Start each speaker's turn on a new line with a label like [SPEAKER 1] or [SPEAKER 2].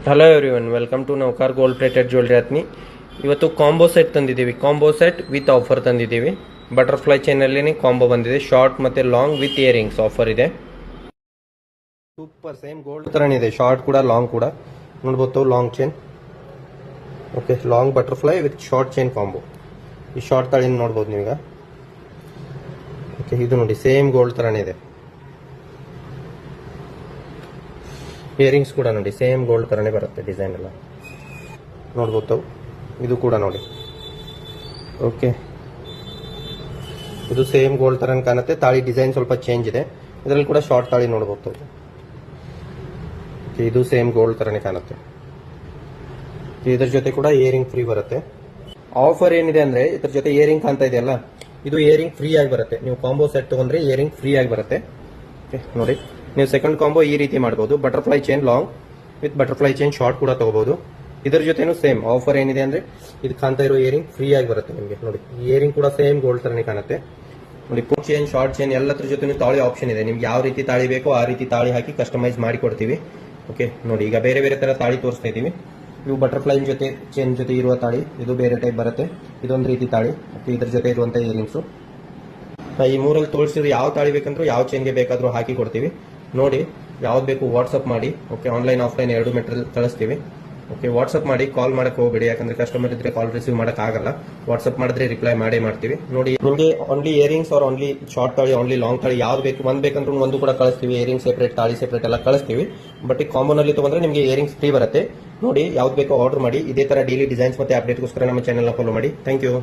[SPEAKER 1] Hello everyone, welcome to ನೌಕಾರ್ gold plated jewellery ಹತ್ನಿ. ಇವತ್ತು ಕಾಂಬೋ ಸೆಟ್ ತಂದಿದ್ದೀವಿ. ಕಾಂಬೋ ಸೆಟ್ ವಿತ್ ಆಫರ್ ತಂದಿದ್ದೀವಿ. ಬಟರ್ಫ್ಲೈ ಚೈನಲ್ಲಿ ಕಾಂಬೋ ಬಂದಿದೆ. ಶಾರ್ಟ್ ಮತ್ತು ಲಾಂಗ್ ವಿತ್ ಇಯರಿಂಗ್ಸ್ ಆಫರ್ ಇದೆ. ಸೂಪರ್, ಸೇಮ್ ಗೋಲ್ಡ್ ಥರನೇ ಇದೆ. ಶಾರ್ಟ್ ಕೂಡ ಲಾಂಗ್ ಕೂಡ ನೋಡ್ಬೋದು. Long chain, okay, long butterfly with short chain combo. ಈ ಶಾರ್ಟ್ ತಾಳಿನ ನೋಡ್ಬೋದು ನೀವೀಗ. ಓಕೆ, ಇದು ನೋಡಿ ಸೇಮ್ ಗೋಲ್ಡ್ ಥರನೇ ಇದೆ. ಇಯರಿಂಗ್ಸ್ ಕೂಡ ನೋಡಿ ಸೇಮ್ ಗೋಲ್ಡ್ ಥರನೇ ಬರುತ್ತೆ. ಡಿಸೈನ್ ಎಲ್ಲ ನೋಡ್ಬೋದು. ಇದು ಕೂಡ ನೋಡಿ, ಓಕೆ, ಇದು ಸೇಮ್ ಗೋಲ್ಡ್ ಥರನೇ ಕಾಣುತ್ತೆ. ತಾಳಿ ಡಿಸೈನ್ ಸ್ವಲ್ಪ ಚೇಂಜ್ ಇದೆ. ಇದರಲ್ಲಿ ಕೂಡ ಶಾರ್ಟ್ ತಾಳಿ ನೋಡ್ಬೋದು. ಇದು ಸೇಮ್ ಗೋಲ್ಡ್ ಥರನೇ ಕಾಣುತ್ತೆ. ಇದ್ರ ಜೊತೆ ಕೂಡ ಇಯರಿಂಗ್ ಫ್ರೀ ಬರುತ್ತೆ. ಆಫರ್ ಏನಿದೆ ಅಂದ್ರೆ ಇದ್ರ ಜೊತೆ ಇಯರಿಂಗ್ ಕಾಣ್ತಾ ಇದೆಯಲ್ಲ, ಇದು ಇಯರಿಂಗ್ ಫ್ರೀ ಆಗಿ ಬರುತ್ತೆ. ನೀವು ಕಾಂಬೋ ಸೆಟ್ ತಗೊಂಡ್ರೆ ಇಯರಿಂಗ್ ಫ್ರೀ ಆಗಿ ಬರುತ್ತೆ. ನೋಡಿ, ನೀವು ಸೆಕೆಂಡ್ ಕಾಂಬೋ ಈ ರೀತಿ ಮಾಡಬಹುದು. Butterfly chain long with butterfly chain short ಕೂಡ ತಗೋಬಹುದು. ಇದರ ಜೊತೆನೂ ಸೇಮ್ ಆಫರ್ ಏನಿದೆ ಅಂದ್ರೆ ಇದು ಕಾಣ್ತಾ ಇರೋ ಇಯರಿಂಗ್ ಫ್ರೀ ಆಗಿ ಬರುತ್ತೆ ನಿಮಗೆ. ನೋಡಿ, ಇಯರಿಂಗ್ ಕೂಡ ಸೇಮ್ ಗೋಲ್ಡ್ ತರನೇ ಕಾಣುತ್ತೆ. ನೋಡಿ, ಪುಟ್ ಚೈನ್, ಶಾರ್ಟ್ ಚೈನ್ ಎಲ್ಲದ್ರ ಜೊತೆ ತಾಳಿ ಆಪ್ಷನ್ ಇದೆ. ನಿಮ್ಗೆ ಯಾವ ರೀತಿ ತಾಳಿ ಬೇಕೋ ಆ ರೀತಿ ತಾಳಿ ಹಾಕಿ ಕಸ್ಟಮೈಸ್ ಮಾಡಿ ಕೊಡ್ತೀವಿ. ಓಕೆ, ನೋಡಿ, ಈಗ ಬೇರೆ ಬೇರೆ ತರ ತಾಳಿ ತೋರಿಸ್ತಾ ಇದೀವಿ. ಇವು ಬಟರ್ಫ್ಲೈ ಜೊತೆ ಚೈನ್ ಜೊತೆ ಇರುವ ತಾಳಿ, ಇದು ಬೇರೆ ಟೈಪ್ ಬರುತ್ತೆ. ಇದೊಂದು ರೀತಿ ತಾಳಿ. ಓಕೆ, ಇದ್ರ ಜೊತೆ ಇರುವಂತ ಇಯರಿಂಗ್ಸು. ಈ ಮೂರಲ್ಲಿ ತೋರಿಸಿದ್ರೆ ಯಾವ ತಾಳಿ ಬೇಕಂದ್ರೂ ಯಾವ ಚೈನ್ಗೆ ಬೇಕಾದ್ರೂ ಹಾಕಿ ಕೊಡ್ತೀವಿ. ನೋಡಿ, ಯಾವ್ದು ಬೇಕು ವಾಟ್ಸಪ್ ಮಾಡಿ. ಓಕೆ, ಆನ್ಲೈನ್ ಆಫ್ಲೈನ್ ಎರಡು ಮೆಟೀರಿಯಲ್ ಕಳಿಸ್ತೀವಿ. ಓಕೆ, ವಾಟ್ಸಪ್ ಮಾಡಿ, ಕಾಲ್ ಮಾಡಕ್ಕೆ ಹೋಗಬೇಡಿ. ಯಾಕಂದ್ರೆ ಕಸ್ಟಮರ್ ಇದ್ರೆ ಕಾಲ್ ರಿಸೀವ್ ಮಾಡಕ್ ಆಗಲ್ಲ. ವಾಟ್ಸಪ್ ಮಾಡಿದ್ರೆ ರಿಪ್ಲೈ ಮಾಡೇ ಮಾಡ್ತೀವಿ. ನೋಡಿ, ನಿಮಗೆ only earrings are only short ತಾಳಿ, ಓನ್ಲಿ ಲಾಂಗ್ ತಾಳಿ ಯಾವ್ದು ಬೇಕು, ಒಂದ್ ಬೇಕಂದ್ರೂ ಒಂದು ಕೂಡ ಕಳಿಸ್ತೀವಿ. ಇಯರಿಂಗ್ ಸೆಪರೇಟ್, ತಾಳಿ ಸೆಪರೇಟ್ ಎಲ್ಲ ಕಳಿಸ್ತೀವಿ. ಬಟ್ ಈ ಕಾಂಬೋನಲ್ಲಿ ತಗೊಂಡ್ರೆ ನಿಮಗೆ ಇಯರಿಂಗ್ಸ್ ಫ್ರೀ ಬರುತ್ತೆ. ನೋಡಿ, ಯಾವ್ದು ಬೇಕೋ ಆರ್ಡರ್ ಮಾಡಿ. ಇದೇ ತರ ಡೈಲಿ ಡಿಸೈನ್ಸ್ ಮತ್ತೆ ಅಪ್ಡೇಟ್ಗೋಸ್ಕರ ನಮ್ಮ ಚಾನೆಲ್ನ ಫಾಲೋ ಮಾಡಿ. Thank you.